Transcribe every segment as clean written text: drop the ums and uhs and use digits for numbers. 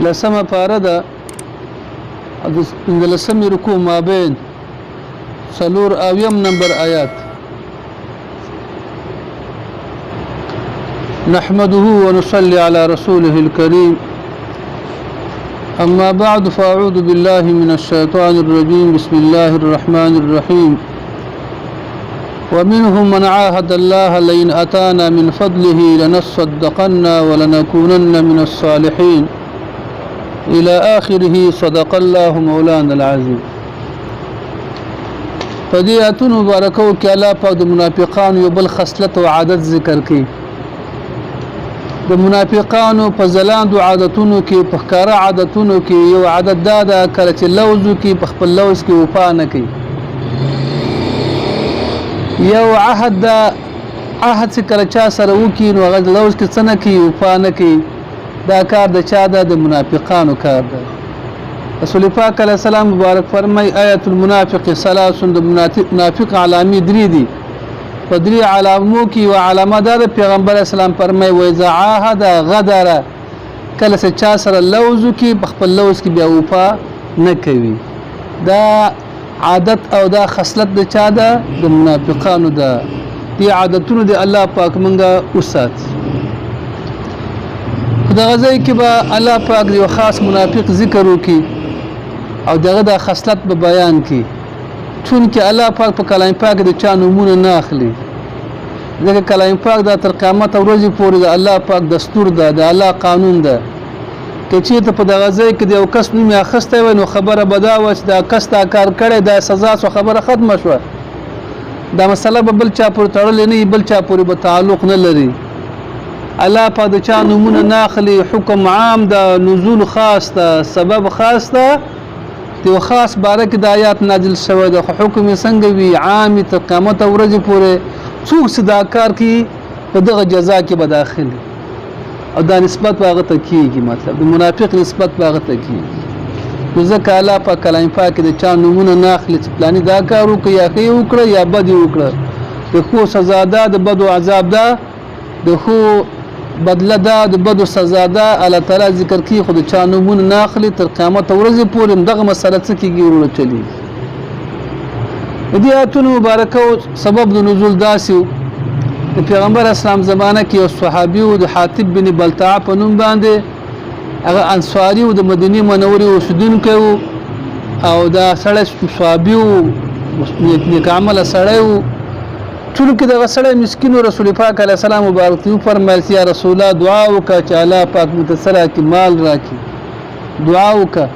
لسمه پاره ده د لسمه رکوع مابین سلور اویم نمبر آیات نحمده ونصلي على رسوله الكريم أما بعد فأعوذ بالله من الشيطان الرجيم بسم الله الرحمن الرحيم ومنهم من عاهد الله لئن أتانا من فضله لنصدقن ولنكونن من الصالحين إلى آخره صدق الله مولانا العظيم. فدي آیتونو مبارکو کې الله پاک د منافقانو یو بل خصلت او عادت ذکر کړي. د منافقانو په ځلاندو عادتونو کې په ښکاره عادتونو کې یو عادت دا ده کله چې لوز کې په خپل لوز کې وفا نه کوي. یو عهد دا عهد چې کله چا سره وکړي نو هغه لوز کې څه نه کوي وفا نه کوي. دا کار د چا ده؟ د منافقانو کار ده. رسول پاک علیه السلام مبارک فرمای آیت المنافق ثلاث د منافق علامې درې دي. په درې علامو کې یوه علامه دا ده پیغمبر اسلام فرمای و اذا عاهد غدر کله چې چا سره لوز وکړي په خپل لوز کې بیا وفا نه کوي. دا عادت او دا خصلت د چا ده؟ د منافقانو ده. دې عادتونو د الله پاک مونږه وساتي. دغه ځای کې به الله پاک یو خاص منافق ذکر وکړي او دغه د خصلت به بیان کړي. چون کې الله پاک په کلام پاک د چا نومونه نه اخلي. ځکه کلام پاک دا تر قیامت ورځې پورې د الله پاک دستور ده، د الله قانون ده. که چېرته په دغه ځای کې د یو کس نوم یې اخیستی وی نو خبره به دا وه چې دا کس دا کار کړی دا سزا سو خبره ختمه شوه. دا مسله به بل چا پورې تړلې نه وي، بل چا پورې به تعلق نه لري. الله پاک د چا نومونه نه اخلي. حکم عام ده، نزول خاص ده، سبب خاص ده. یو خاص باره کې د آیات نازل شوی ده خو حکم یې څنګه وي؟ عام تر قیامت ورځې پورې. څوک چې دا کار کوي په دغه جزا کې به داخلي او دا نسبت به هغه ته کېږي. مطلب د منافق نسبت به هغه ته کېږي. نو ځکه الله پاک کلام پاک کې د چا نومونه نه اخلي چې پلاني دا کار وکړه یا ښه یې وکړه یا بد یې وکړه. د ښو سزا ده، د بدو عذاب ده. د ښو بدله ده، د بدو سزا ده. الله تعالی ذکر کوي خو د چا نومونه نه اخلي تر قیامت ورځې پورې دغه مسله څه کېږي ورونه چلېږي. د دې آیتونو مبارکو سبب د نزول داسې و د پیغمبر اسلام زمانه کې یو صحابي و د حاطب بن بلتعه په نوم باندې. هغه انصاري و د مدینې منورې اوسېدونکی و او دا سړی صحابي و نیک عمله سړی و. ټولو کې دغه سړی مسکین و. رسول پاک علیه السلام مبارک ته وفرمیل چې یا رسول الله دعا وکړه چې الله پاک موږ ته څه راکړي، مال راکړي. دعا وکړه.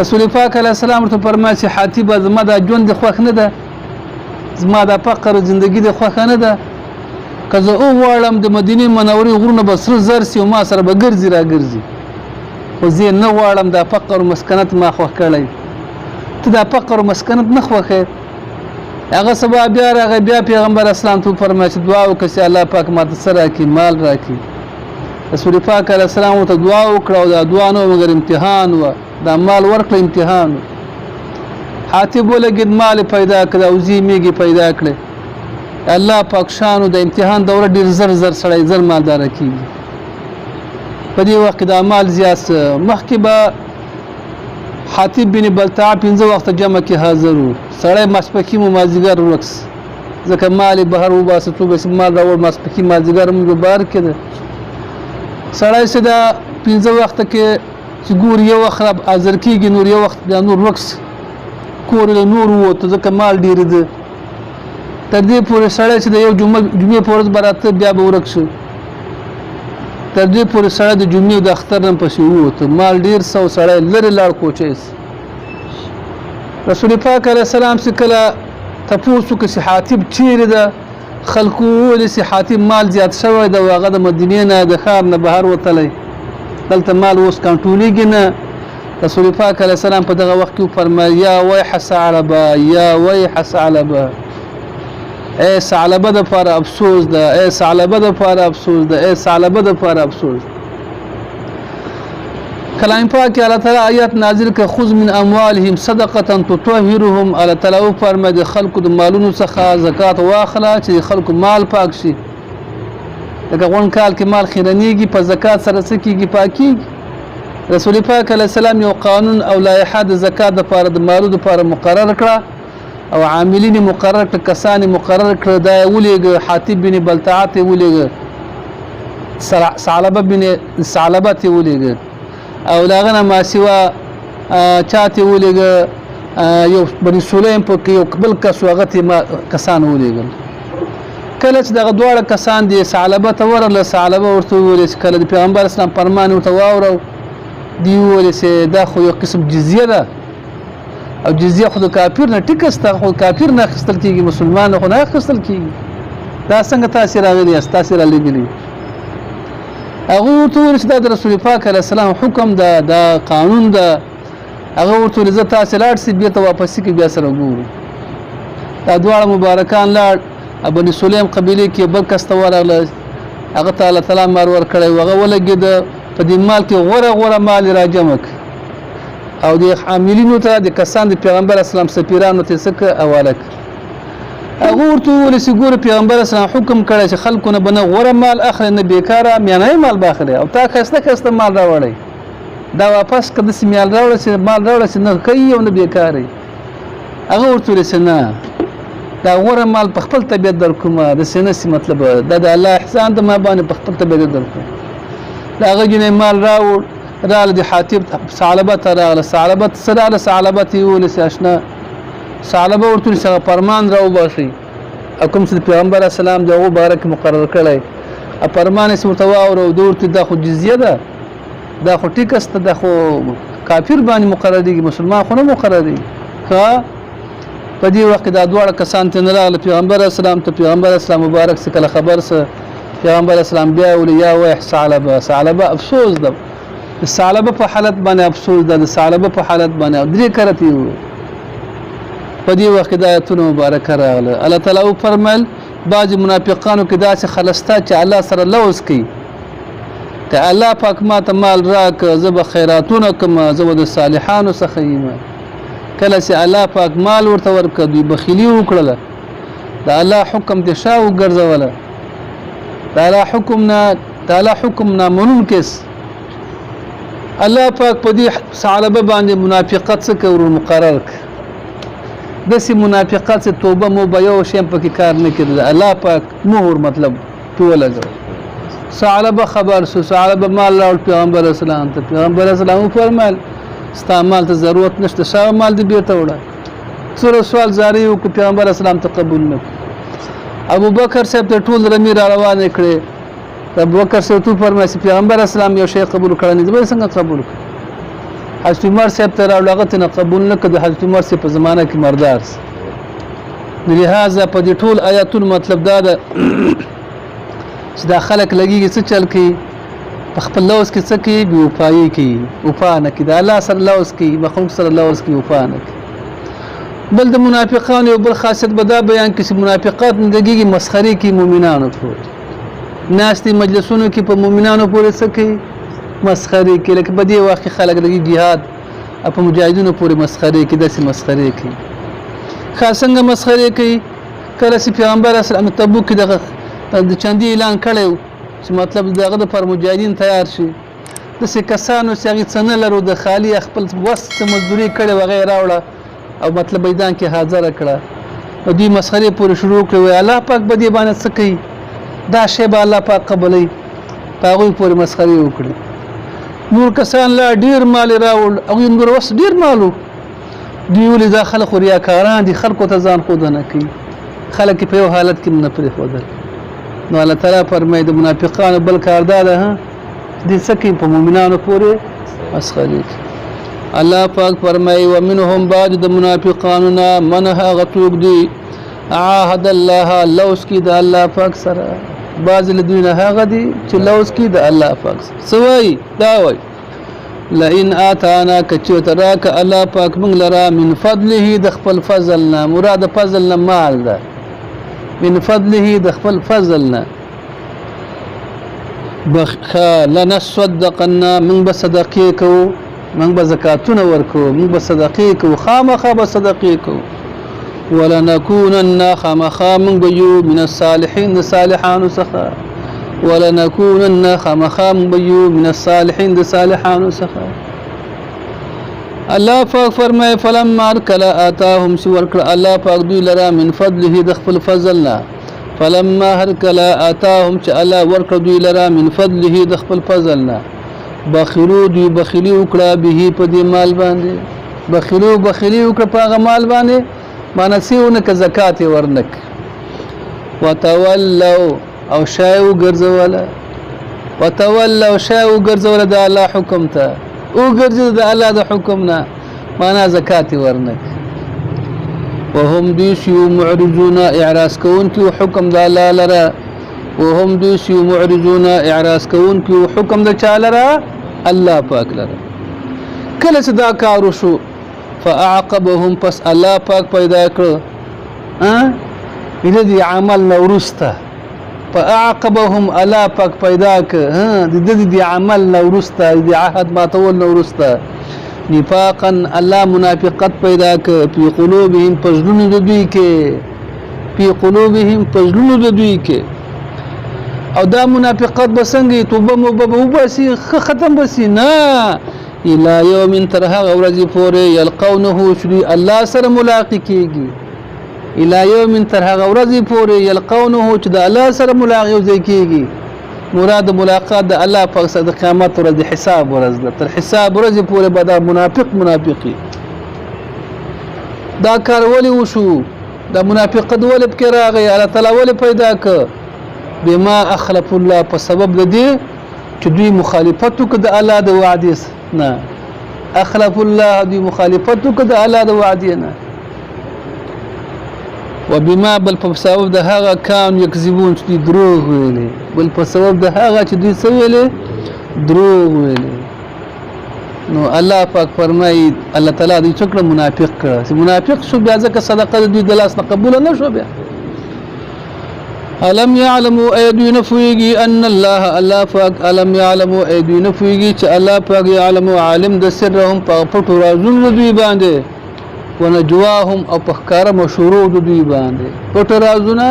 رسول پاک علیه السلام ورته فرمایل چې حاتبه زما دا ژوند دې خوښ نه ده، زما دا فقر زندګي دې خوښه نه ده. که زه وغواړم د مدینې منورې غرونه به سره زر سي او ما سره به ګرځي راګرځي، خو زه نه غواړم. دا فقر و مسکنت ما خوښ کړی. ته دا فقر و مسکنت نه خوښې. هغه سبا بیا راغی. بیا پیغمبر اسلام ته فرمایي چې دعا وکړه چې الله پاک ماته څه راکړي، مال راکړي. رسول پاک علیه السلام ورته دعا وکړه او دا دعا نه مګر امتحان وه. دا مال ورکړه امتحان و. حاتب ولګېد، مال پیدا کړه او زی میږي پیدا کړې. الله پاک شانو د امتحان دوره ډېر زر زر سړی زر مالداره کېږي. په دې وخت کې دا مال زیات. مخکې به حاتب بن بلتعه 5 وخته جمع کې حاضر و. سړی ماسپښین و مازدیګر ورکس ځکه مال یې بهر وباسه. څوک چې مال راوړ ماسپښین مازدیګر موږ بهر کې ده. سړی چې دا 5 وخته کې چې ګور یو وخت حاضر کېږي نور یو وخت بیا نور ورکس کور له نور ووته ځکه مال ډېر ده. تر دې پورې سړی چې د یو جمعې په ورځ به راته بیا به ورک شو. تر دې پورې سړی د جمعې د اختر نه پسې ووته. مال ډېر څه او سړی لرې لاړ کوچی سي. رسول پاک علیه السلام چې کله تپوس وکړه چې حاتب چیرې ده، خلکو وویل چې حاتب مال زیات شوی ده او هغه د مدینې نه د ښار نه بهر وتلی، دلته مال اوس کنټرولېږي نه. رسول پاک علیه السلام په دغه وخت کې وفرمیل یا ویح ثعلبه، یا ویح ثعلبه. ای ثعلبه دپاره افسوس ده، ای ثعلبه دپاره افسوس ده، ای ثعلبه دپاره افسوس ده. کلام پاک الله تعالی آیات نازل کړه خذ من اموالهم صدقه تطهرهم. الله تعالی فرمایي د خلکو د مالونو څخه زکات واخله چې خلکو مال پاک شي. لکه غون کال کې مال خیرنیږي په زکات سره څه کېږي؟ پاکېږي. رسول پاک علیه السلام یو قانون او لایحه د زکات لپاره د مالو لپاره مقرر کړه او عاملین مقرر کړه کسان مقرر کړه دا ولېږه حاتب بن بلتعه ولېږه ثعلبه بن ثعلبه ولېږه او لاغنه ما سوا چاته ولېږه یو بني سلیم په یو قبل کسوغت ما کسان ولېږل کله چې دغه دواړه کسان دي ثعلبه ته ورله ثعلبه ورته ویل چې کله د پیغمبر اسلام فرمان ورته واورو دی ویل چې دا خو یو قسم جزیه ده او جزیه خو د کافر نه ټیکسته خو کافر نه اخیستل کیږي مسلمان خو نه اخیستل کیږي دا څنګه تاسو راغلي است تاسو را لګلی هغه ورته ویل چې دا د رسول پاک علیه السلام حکم ده دا قانون ده هغه ورته ویل چې تاسو لاړ سي بیا ته واپس کی بیا سره ګورو دا دواړه مبارکان لاړ ابن سلیم قبیله کې بل کس ته ورغله هغه تعالی تعالی مار ور کړی هغه ولګید په دې مال کې غوره مال راجمک او د عاملینو ته د کسان د پیغمبر اسلام سفیرانو ته سکه اوالک هغه ورته ول چې ګور پیغمبر اسلام حکم کړی چې خلکو نه بنه غوره مال اخلي نه بیکاره میانه مال باخلي او تا خسته مال راوړی دا واپس کده سیمال راوړل چې مال راوړل چې نه کوي او نه بیکاره هغه ورته چې نه دا غوره مال په خپل طبيعت درکومه د سینې مطلب دا د الله احسان د ما باندې په خپل طبيعت درکوم دا هغه جنې مال راوړ رااله د حاتب ثعلبه ته راغله ثعلبه سره ثعلبه یول ساشنا ثعلبه ورته سره فرمان راو باسي حکم چې پیغمبر اسلام دغه مبارک مقرر کړی ا فرمان یې ورته واورو دورته د خو جزیه ده دا خو ټیکسته د خو کافر باندې مقرر دي مسلمان خو نه مقرر دي ها په دې وخت دا دواړه کسان ته نه راغله پیغمبر اسلام ته پیغمبر اسلام مبارک څخه خبر سره پیغمبر اسلام بیا ولي یا وای ثعلبه افسوس ده ثعلبه په حالت باندې افسوس ده ثعلبه په حالت باندې درې کرتی و په دې وخت د آیتونو مبارک راغله الله تعالی فرمایل بعض منافقانو کې داسې خلستا چې الله سره لوز کوي ته الله پاک ما ته مال راک زب خیراتونه کما زب د صالحانو څخه یم کله چې الله پاک مال ورته ورکړ دوی بخیلی وکړه دا الله حکم دې شاو ګرځوله تعالی حکم نه منون کس الله پاک په دې ثعلبه باندې منافقت څخه ور مقرر ک دسي منافقت څخه توبه مو به یو شیم په کار نه کړل الله پاک مهر مطلب ټول لګو ثعلبه خبر سو ثعلبه مال له پیغمبر اسلام ته پیغمبر اسلام فرمایل استعمال ته ضرورت نشته شاو مال دې بیرته وړه سره سوال جاری او پیغمبر اسلام ته قبول نه ابو بکر صاحب ته ټول رمی را روان کړي ابو بکر صاحب ته فرمایي پیغمبر اسلام یو شی قبول کړی نه دی څنګه قبول کړ حضرت عمر صاحب ته راغله نه قبول نه کړ حضرت عمر صاحب په زمانہ کې مردار لہذا په دې ټول آیاتونو مطلب دا ده چې دا خلک لګيږي څه چل کوي په خپل لوز کې څه کوي بي وفایي کوي وفا نه کوي دا الله سره لوز کوي مخلوق سره لوز کوي وفا نه کوي بل د منافقانو یو بل خاصیت بدا بیان کې چې منافقات لګيږي مسخري کوي مؤمنانو پورې ناستي مجلسونو کې په مؤمنانو پورې څه کوي مسخري کوي لکه بدی واقع خلک لګي jihad په مجاهدونو پورې مسخري کوي داسې مسخري کوي خاصنګ مسخري کوي کله چې پیغمبر اسلام تبوک کې د چاندي اعلان کړو چې مطلب دغه پر مجاهدین تیار شي د څه کسانو چې هغه څنګه لرو د خالی خپل وسط مزدوري کړي وغیرہ راوړه او مطلب میدان کې حاضر کړه او دې مسخري پورې شروع کړو الله پاک به دې باندې څه کوي دا شی به الله پاک قبلې پاغوي پورې مسخري وکړي نور کسان لا ډیر مال راوړ او نور وس ډیر مالو دی ولې دا خلک ریاکاران دي خلکو ته ځان خود نه کوي خلک په یو حالت کې نه پرې خودل نو الله تعالی فرمایي د منافقانو بل کاردار ده دي سکه په مؤمنانو پورې مسخري الله پاک فرمایي ومنهم بعض د منافقانو من هغه توګ دي عهد الله لوس کی د الله پاک سره بعض لدونه هغه دي چې لوس کی د الله پاک سوي دا وای لئن اتانا کچوتراک الله پاک موږ لرا من فضله د خپل فضلنا مراد فضلنا مال ده من فضله د خپل فضلنا لنصدقنا من بصدقه کو من بزکاتونه ورکو من بصدقه کو خامخه بصدقه کو ولنكونن خامخا من بيو من الصالحين صالحان سخا ولنكونن خامخام بيو من الصالحين د صالحانو څخه. الله پاک فرمای فلما کلا آتاهم سی ورکړه الله پاک دوی لرا من فضله د خپل فضلنا. فلما هر کلا آتاهم چې الله ورکړه دوی لرا من فضله د خپل فضلنا بخلو دوی بخلی وکړه به په دې مال باندې بخلی وکړه په هغه مال باندې معنی سیونه ک زکات ورنک. وتولوا او شایو ګرځوله د الله حکم ته او ګرځي د الله د حکم نه معنا زکات ورنک. وهم دوی معرضون اعراض کوونکي حکم د الله لره وهم دوی معرضون اعراض کوونکي حکم د چا لره الله پاک لره. کله چې دا کار وشو فاعقبهم پس الله پاک پیدا کړ دې عمل نورسته فاعقبهم الله پاک پیدا کړ دې عمل نورسته دې عهد ماتول نورسته نفاقا الله منافقت پیدا کړ په قلوبهم پزلونو د دوی کې او دا منافقت بسنګي توبه وباسي ختم بسي نه الى يوم تر هغه ورځې پورې يلقونه شري الله سره ملاقات کیږي الى يوم تر هغه ورځې پورې يلقونه چې د الله سره ملاقات کیږي. مراد ملاقات د الله په سره د قیامت ورځ د حساب ورځ ده. تر حساب ورځې پورې به دا منافقي دا کار ولې وشو دا منافقت ولې پکې راغی الله تعالی ولې پیدا ک بما اخلف الله په سبب د دې چې دوی مخالفت وکړه د الله د وعده نه. اخلف الله دوی مخالفت وکړه د الله د وعده نه. وبما بل په سبب د هغه کان یکذبون چې دروغ ویلي بل په سبب د هغه چې دوی څه ویلي دروغ ویلي. نو الله پاک فرمایي الله تعالی دې څوک منافق کړ چې منافق شو بیا ځکه صدقه دوی د لاس نه قبول نه شو بیا. الم يعلموا ايدون فويږي ان الله پاک الم يعلموا ايدون فويږي چې الله پاک يعلم عالم د سرهم په پټو رازونو دوی باندې ونجواهم او په ښکارا مشورو دوی باندې پټو رازونه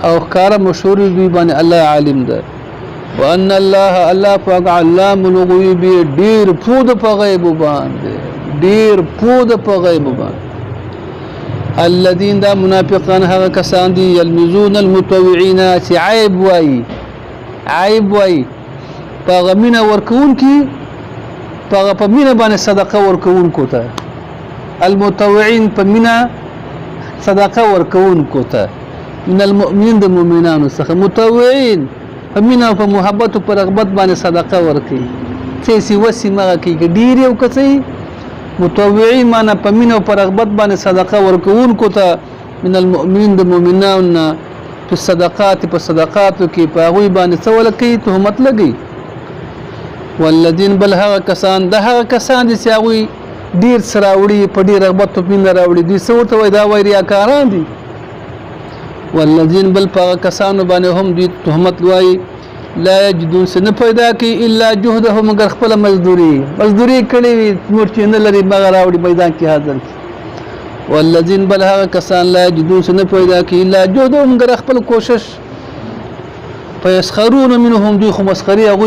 او ښکارا مشورو دوی باندې الله عالم ده. وان الله پاک علام الغيب ډیر پود په غیب باندې الذين دا منافقان هغه کسان دي يلمزون المتطوعين چې عیب وای په غمینه ورکون کی په مینه باندې صدقه ورکون کوته المتطوعين په مینه صدقه ورکون کوته من المؤمنين د مؤمنانو څخه متطوعين په مینه او په محبت او په رغبت باندې صدقه ورکي چې سی وسی مغه کی ډیر یو کسي متطوعين معنا په مینه او په رغبت باندې صدقه ورکون کوته من المؤمنين د مؤمنانو په صدقاتو کې په هغه باندې څه ولکې تهمت لګي. والذین بل هغه کسان د هغه کسان چې هغه ډیر سراوړي په ډیر رغبت په مینه راوړي دي څه ورته وای دا وای ریاکاران دي. والذین بل هغه کسان باندې هم دي تهمت وای لا یجدون سن پیدا کی الا جهدهم مگر خپل مزدوری کړي مرچ نه لري مگر راوړي میدان کې حاضر. والذین بل هغه کسان لا یجدون سن پیدا کی الا جهدهم مگر خپل کوشش فیسخرون منهم دوی خو مسخري هغه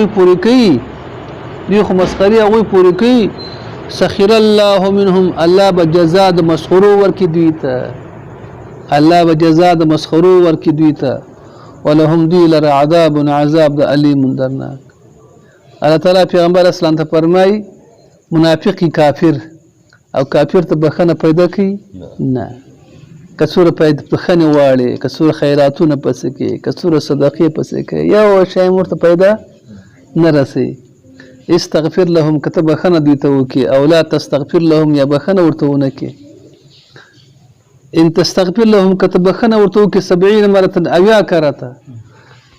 پوری کوي سخر الله منهم الله بجزاء د مسخرو ورکی دوی ته ولهم دی لر عذاب د علیم درناک. الله تعالی پیغمبر اسلام ته فرمای منافقی کافر او کافر ته بخنه پیدا کی نه کڅور پیدا بخنه واړي کڅور خیراتونه پس کی کڅور صدقې پس کی یا شی مرته پیدا نه رسي. استغفر لهم كتب خنه دي توکي او لا تستغفر لهم یا بخنه ورتونه کی ان تستغفر لهم كتب خنه ورتوکي 70 مره اویا کرته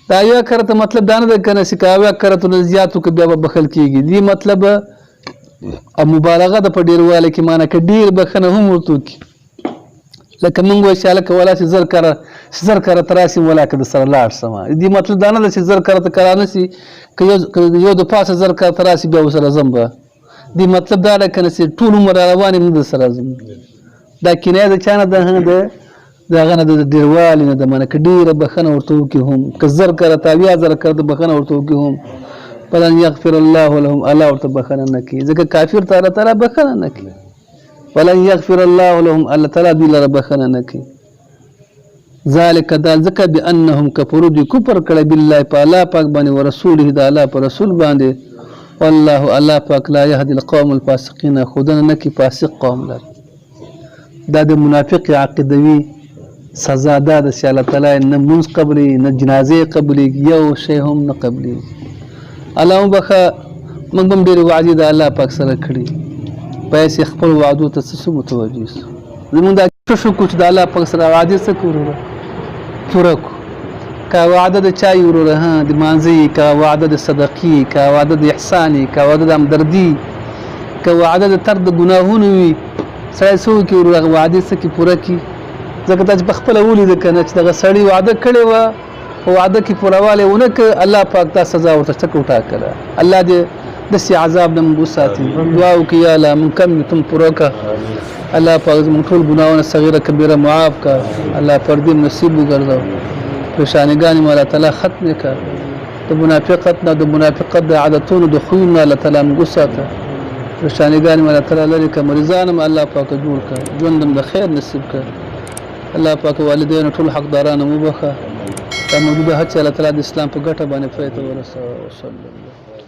دا اویا کرته مطلب دانه د کنه سکاویا کرته زیاتو ک بیا بخل کیږي دی مطلب مبالغه د پډیرواله کی معنی ک ډیر بخنه هم ورتوکي لکه منغو شاله کولا چې زر کر تراسي ولا ک د سره لاړ سما دی مطلب دانه د زر کرته کرانه سي ک یو د پاسه زر کر تراسي بیا وسره زمبه دی مطلب دا کنه سي ټول عمر روانه نه د سره زم دا کینه د چانه د د هغه نه د ډېروالي نه د منه که ډېره بخښنه ورته وکړي هم که زر کره تاویا زره کره د بخښنه ورته وکړي هم فلن یغفر الله لهم الله ورته بخښنه نه کوي ځکه کافر ته الله تعالی بخښنه نه کوي ولن یغفر الله لهم الله تعالی دوی لره بخښنه نه کوي ذلک دا ځکه بانهم کفروا دوی کفر کړی بالله په الله پاک باندې ورسوله د الله په رسول باندې والله الله پاک لا يهدي القوم الفاسقين خودنه نه کوي فاسق قوم لره دا د منافق عقیدوي سزا دا د چې الله تعالی نه مونځ قبلي نه جنازې قبلي یو شی هم نه قبلي الله وبخه موږ هم ډېرې وعدې د الله پاک سره کړي پیسې خپل وعدو ته څه متوجه سو زمونږ دا شو کو چې د الله پاک سره وعدې څه کوو پوره کړو که وعده د چای وروره ها د مانځي که وعده د صدقې که وعده د احساني که وعده د همدردي که وعده د ترک د ګناهونو وي سړی څه وکړي وروره هغه وعدې څه کړي پوره کړي ځکه تا چې په خپله ولیده که نه چې دغه سړي وعده کړې وه په وعده کې پورووالی ونه کړ الله پاک دا سزا ورته څه وټاکله الله دې داسې عذاب نه موږ وساتي دعا وکړي یا الله موږ کم تم پوره کړه الله پاک زموږ ټول ګناهونه صغیره کبیره معاف کړه الله پردې نصیب وګرځو پریشانګانې مو الله تعالی ختمې کړه د منافقت نه د منافقت د عادتونو د خویونو نه الله تعالی موږ وساته پریشانګانې مو الله تعالی لرې کړه مریضان هم الله پاک جوړ کړه ژوند هم د خیر نصیب کړه الله پاک والدینو ټول حقداران مو وبخښه دا موجوده هڅې الله تعالی د اسلام په ګټه باندې پای ته ورسوه وصلی الله